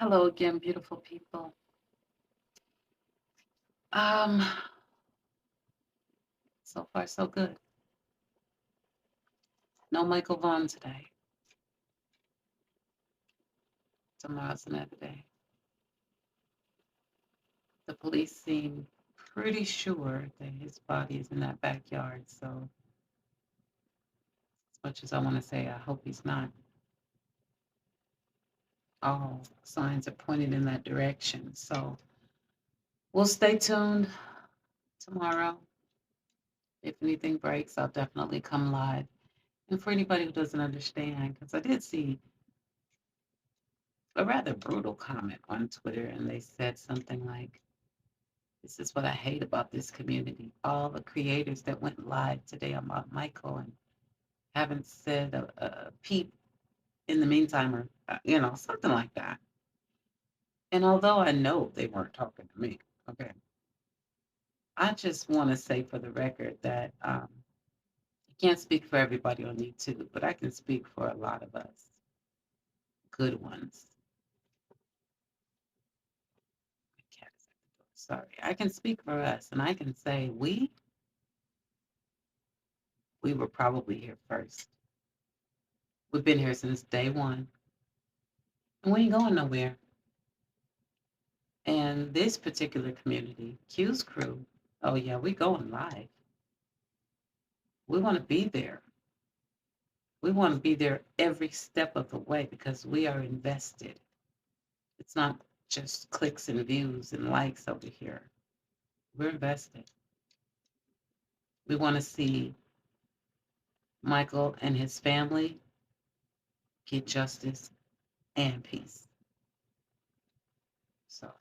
Hello again, beautiful people. Um, so far so good. No Michael Vaughan today. Tomorrow's another day. The police seem pretty sure that his body is in that backyard. So, as much as I want to say, I hope he's not. All signs are pointing in that direction. So, we'll stay tuned tomorrow. If anything breaks, I'll definitely come live. And for anybody who doesn't understand, because I did see a rather brutal comment on Twitter, and they said something like, "This is what I hate about this community. All the creators that went live today about Michael and haven't said a peep in the meantime, or, something like that." And although I know they weren't talking to me, okay, I just want to say for the record that I can't speak for everybody on YouTube, but I can speak for a lot of us, good ones. My cat is at the door. Sorry. I can speak for us, and I can say we were probably here first. We've been here since day one, and we ain't going nowhere. And this particular community, Q's crew, oh yeah, we going live. We want to be there. We want to be there every step of the way because we are invested. It's not just clicks and views and likes over here. We're invested. We want to see Michael and his family get justice and peace. So,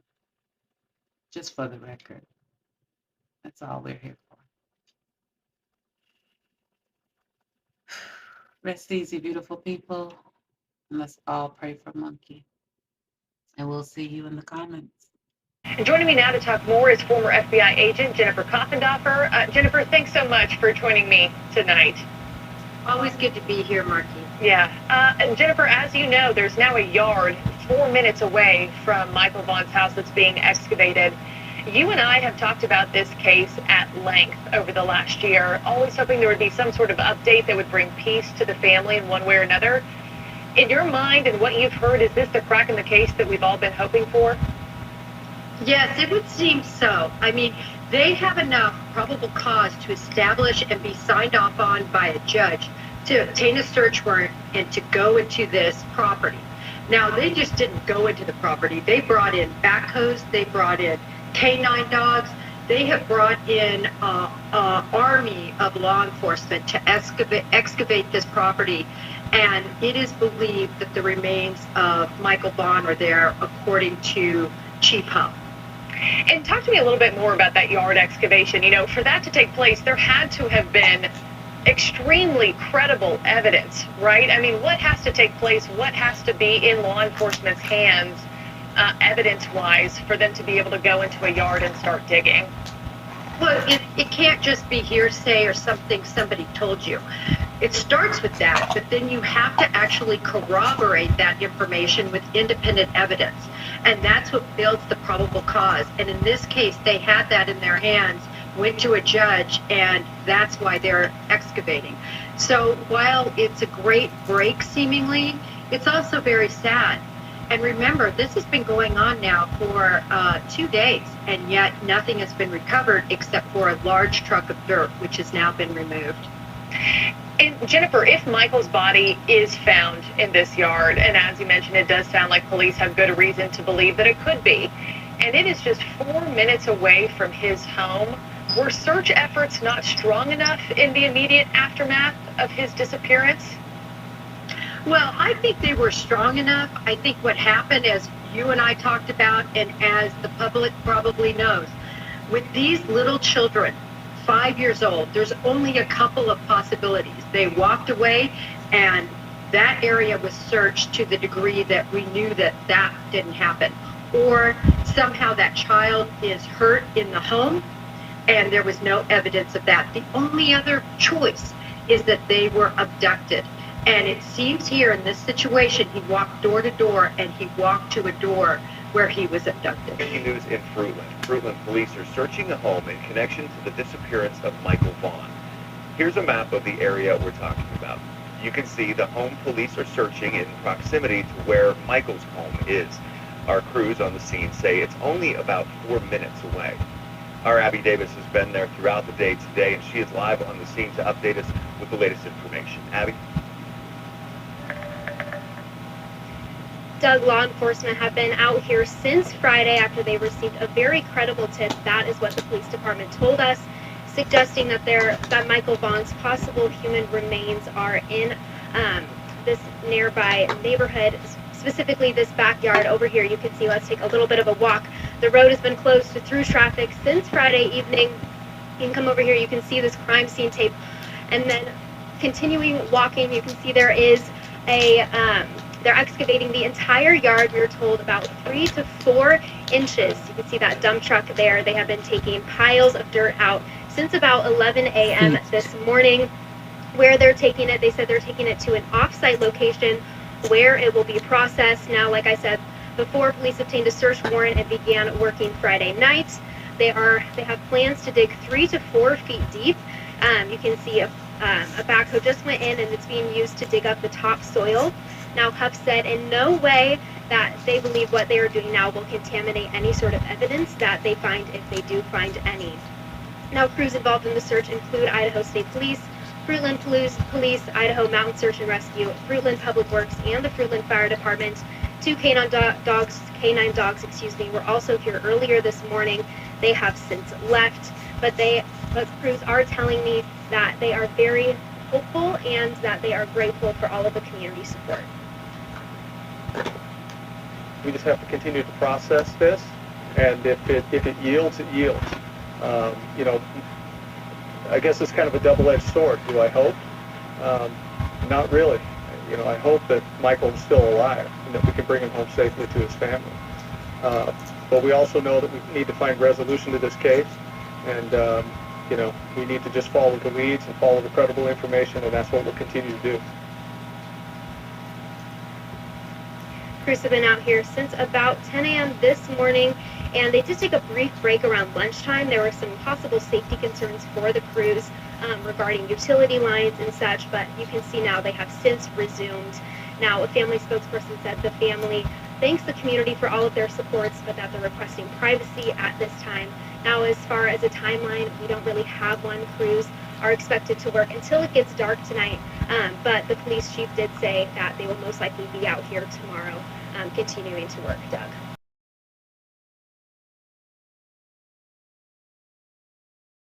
just for the record, that's all we're here for. Rest easy, beautiful people. And let's all pray for Monkey. And we'll see you in the comments. And joining me now to talk more is former FBI agent Jennifer Koffendorfer. Jennifer, thanks so much for joining me tonight. Always good to be here, Marky. Yeah. And Jennifer, as you know, there's now a yard 4 minutes away from Michael Vaughan's house that's being excavated. You and I have talked about this case at length over the last year, always hoping there would be some sort of update that would bring peace to the family in one way or another. In your mind and what you've heard, is this the crack in the case that we've all been hoping for? Yes, it would seem so. I mean, they have enough probable cause to establish and be signed off on by a judge to obtain a search warrant and to go into this property. Now, they just didn't go into the property. They brought in backhoes. They brought in canine dogs. They have brought in an army of law enforcement to excavate this property. And it is believed that the remains of Michael Vaughan are there, according to Chief Humm. And talk to me a little bit more about that yard excavation. You know, for that to take place, there had to have been extremely credible evidence, right? I mean, what has to take place? What has to be in law enforcement's hands, evidence-wise, for them to be able to go into a yard and start digging? Well, it can't just be hearsay or something somebody told you. It starts with that, but then you have to actually corroborate that information with independent evidence. And that's what builds the probable cause. And in this case, they had that in their hands, went to a judge, and that's why they're excavating. So while it's a great break, seemingly, it's also very sad. And remember, this has been going on now for 2 days, and yet nothing has been recovered except for a large truck of dirt, which has now been removed. And Jennifer, if Michael's body is found in this yard, and as you mentioned, it does sound like police have good reason to believe that it could be, and it is just 4 minutes away from his home, were search efforts not strong enough in the immediate aftermath of his disappearance? Well, I think they were strong enough. I think what happened, as you and I talked about, and as the public probably knows, with these little children, 5 years old, there's only a couple of possibilities. They walked away, and that area was searched to the degree that we knew that that didn't happen. Or somehow that child is hurt in the home, and there was no evidence of that. The only other choice is that they were abducted. And it seems here in this situation, he walked door to door and he walked to a door where he was abducted. Breaking news in Fruitland. Fruitland police are searching a home in connection to the disappearance of Michael Vaughan. Here's a map of the area we're talking about. You can see the home police are searching in proximity to where Michael's home is. Our crews on the scene say it's only about 4 minutes away. Our Abby Davis has been there throughout the day today, and she is live on the scene to update us with the latest information. Abby? Doug, law enforcement have been out here since Friday after they received a very credible tip. That is what the police department told us, suggesting that Michael Vaughan's possible human remains are in this nearby neighborhood, specifically this backyard over here. You can see, let's take a little bit of a walk. The road has been closed to through traffic since Friday evening. You can come over here, you can see this crime scene tape, and then continuing walking, you can see there is they're excavating the entire yard. We were told about 3 to 4 inches. You can see that dump truck there. They have been taking piles of dirt out since about 11 a.m. this morning. Where they're taking it, they said they're taking it to an off-site location where it will be processed. Now, like I said before, police obtained a search warrant and began working Friday night. They have plans to dig 3 to 4 feet deep. You can see a backhoe just went in and it's being used to dig up the topsoil. Now, Huff said in no way that they believe what they are doing now will contaminate any sort of evidence that they find, if they do find any. Now, crews involved in the search include Idaho State Police, Fruitland Police, Idaho Mountain Search and Rescue, Fruitland Public Works, and the Fruitland Fire Department. 2 canine dogs, were also here earlier this morning. They have since left, but crews are telling me that they are very hopeful and that they are grateful for all of the community support. We just have to continue to process this, and if it yields, it yields. I guess it's kind of a double-edged sword. Do I hope? Not really. I hope that Michael's still alive and that we can bring him home safely to his family. But we also know that we need to find resolution to this case, and we need to just follow the leads and follow the credible information, and that's what we'll continue to do. Crews have been out here since about 10 a.m. this morning, and they did take a brief break around lunchtime. There were some possible safety concerns for the crews regarding utility lines and such, but you can see now they have since resumed. Now, a family spokesperson said the family thanks the community for all of their supports, but that they're requesting privacy at this time. Now, as far as a timeline, we don't really have one. Crews are expected to work until it gets dark tonight, but the police chief did say that they will most likely be out here tomorrow continuing to work. Doug.